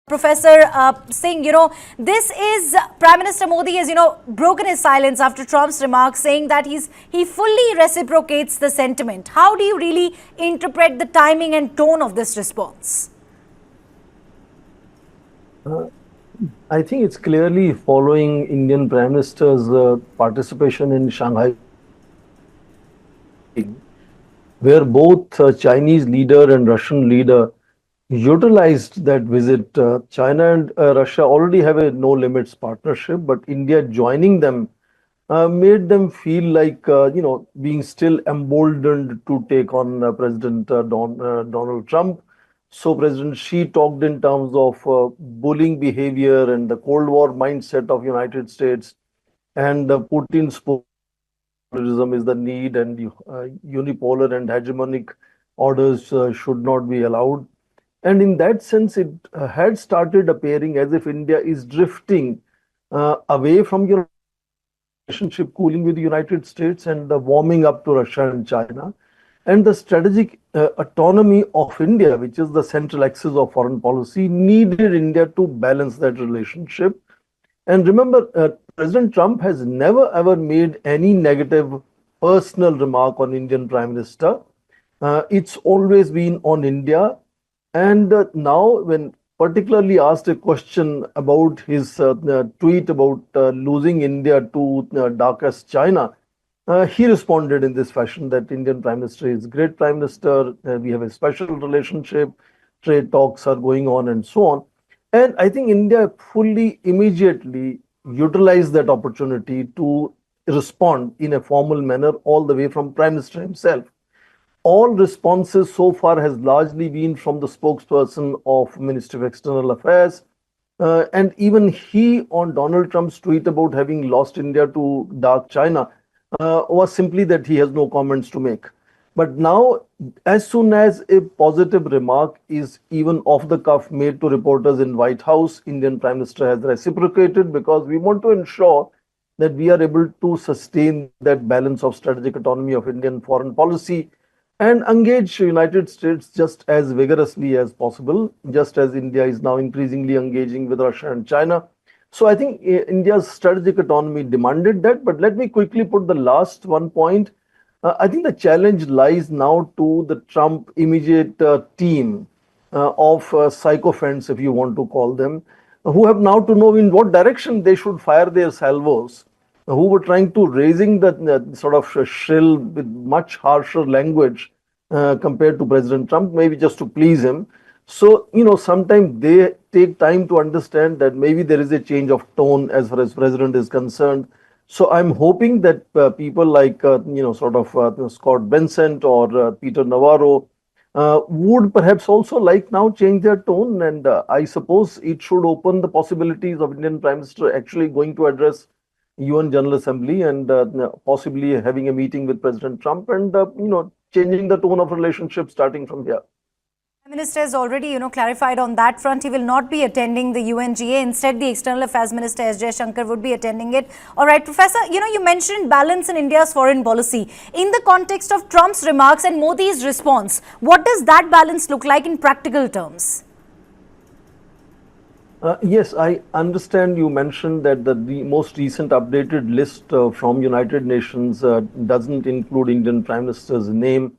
Professor Singh, this is Prime Minister Modi has, broken his silence after Trump's remarks, saying that he fully reciprocates the sentiment. How do you really interpret the timing and tone of this response? I think it's clearly following Indian Prime Minister's participation in Shanghai, where both Chinese leader and Russian leader utilized that visit. China and Russia already have a no limits partnership, but India joining them made them feel like being still emboldened to take on President Donald Trump. So President Xi talked in terms of bullying behavior and the Cold War mindset of United States, and Putin's terrorism is the need, and unipolar and hegemonic orders should not be allowed. And in that sense, it had started appearing as if India is drifting away from your relationship cooling with the United States and warming up to Russia and China. And the strategic autonomy of India, which is the central axis of foreign policy, needed India to balance that relationship. And remember, President Trump has never ever made any negative personal remark on Indian Prime Minister. It's always been on India. And now, when particularly asked a question about his tweet about losing India to darkest China, he responded in this fashion that Indian Prime Minister is great Prime Minister. We have a special relationship. Trade talks are going on and so on. And I think India fully, immediately utilized that opportunity to respond in a formal manner all the way from Prime Minister himself. All responses so far has largely been from the spokesperson of Ministry of External Affairs. And even he, on Donald Trump's tweet about having lost India to dark China, was simply that he has no comments to make. But now, as soon as a positive remark is even off the cuff made to reporters in White House, Indian Prime Minister has reciprocated, because we want to ensure that we are able to sustain that balance of strategic autonomy of Indian foreign policy and engage United States just as vigorously as possible, just as India is now increasingly engaging with Russia and China. So I think India's strategic autonomy demanded that. But let me quickly put the last one point. I think the challenge lies now to the Trump immediate team of sycophants, if you want to call them, who have now to know in what direction they should fire their salvos, who were trying to raising the sort of shrill with much harsher language compared to President Trump, maybe just to please him. So, sometimes they take time to understand that maybe there is a change of tone as far as President is concerned. So I'm hoping that people like, Scott Bensent or Peter Navarro would perhaps also like now change their tone. And I suppose it should open the possibilities of Indian Prime Minister actually going to address UN General Assembly and possibly having a meeting with President Trump and, changing the tone of relationship starting from here. The Minister has already, clarified on that front. He will not be attending the UNGA. Instead, the External Affairs Minister S. Jaishankar would be attending it. All right, Professor, you mentioned balance in India's foreign policy. In the context of Trump's remarks and Modi's response, what does that balance look like in practical terms? Yes, I understand you mentioned that the most recent updated list from United Nations doesn't include Indian Prime Minister's name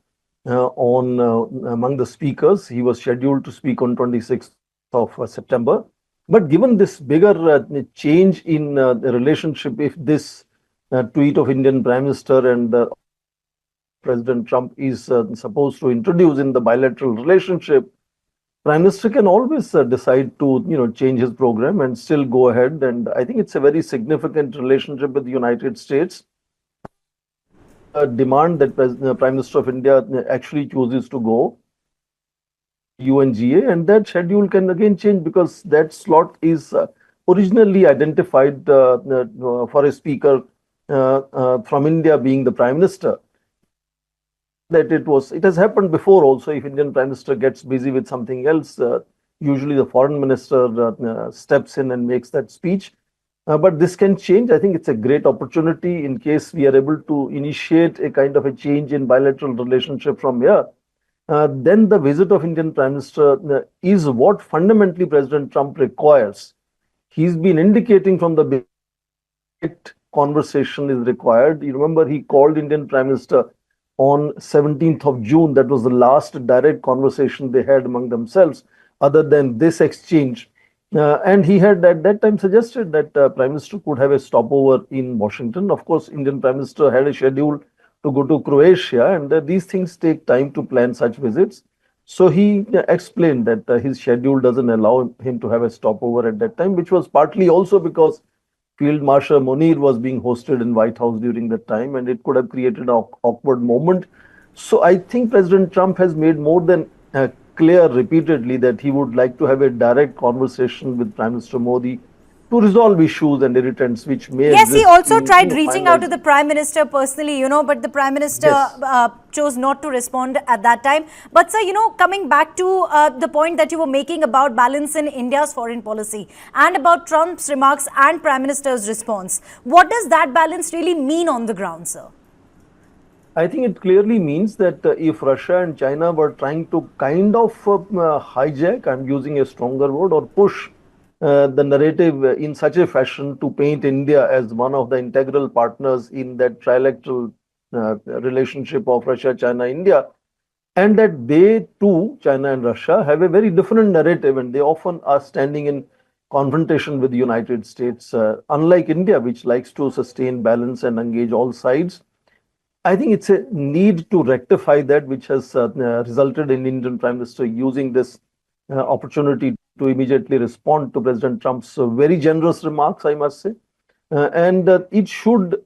among the speakers. He was scheduled to speak on 26th of September. But given this bigger change in the relationship, if this tweet of Indian Prime Minister and President Trump is supposed to introduce in the bilateral relationship, Prime Minister can always decide to change his program and still go ahead. And I think it's a very significant relationship with the United States. Demand that Prime Minister of India actually chooses to go UNGA, and that schedule can again change because that slot is originally identified for a speaker from India being the Prime Minister. That it has happened before also. If Indian Prime Minister gets busy with something else, usually the Foreign Minister steps in and makes that speech. But this can change. I think it's a great opportunity in case we are able to initiate a kind of a change in bilateral relationship from here. then the visit of Indian Prime Minister is what fundamentally President Trump requires. He's been indicating from the direct conversation is required. You remember he called Indian Prime Minister on 17th of June. That was the last direct conversation they had among themselves, other than this exchange. And he had at that time suggested that Prime Minister could have a stopover in Washington. Of course, Indian Prime Minister had a schedule to go to Croatia, and these things take time to plan such visits. So he explained that his schedule doesn't allow him to have a stopover at that time, which was partly also because Field Marshal Munir was being hosted in White House during that time, and it could have created an awkward moment. So I think President Trump has made more than clear repeatedly that he would like to have a direct conversation with Prime Minister Modi to resolve issues and irritants which may Yes, he exist also in tried reaching out to finalizing. the Prime Minister personally, but the Prime Minister Yes. chose not to respond at that time. But, sir, coming back to the point that you were making about balance in India's foreign policy and about Trump's remarks and Prime Minister's response, what does that balance really mean on the ground, sir? I think it clearly means that if Russia and China were trying to kind of hijack, I'm using a stronger word, or push the narrative in such a fashion to paint India as one of the integral partners in that trilateral relationship of Russia, China, India, and that they too, China and Russia, have a very different narrative, and they often are standing in confrontation with the United States, unlike India, which likes to sustain balance and engage all sides. I think it's a need to rectify that, which has resulted in Indian Prime Minister using this opportunity to immediately respond to President Trump's very generous remarks, I must say. And it should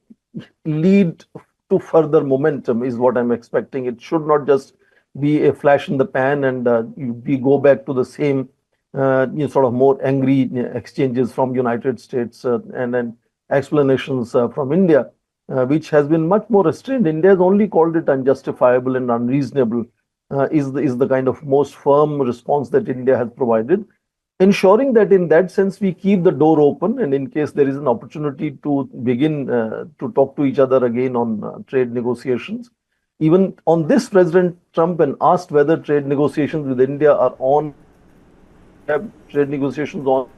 lead to further momentum, is what I'm expecting. It should not just be a flash in the pan and we go back to the same sort of more angry exchanges from United States and then explanations from India, which has been much more restrained. India has only called it unjustifiable and unreasonable, is the kind of most firm response that India has provided, ensuring that in that sense we keep the door open, and in case there is an opportunity to begin to talk to each other again on trade negotiations. Even on this, President Trump, when asked whether trade negotiations with India are on, have trade negotiations on,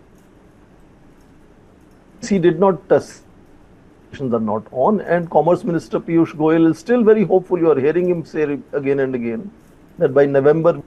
he did not are not on, and Commerce Minister Piyush Goyal is still very hopeful. You are hearing him say again and again that by November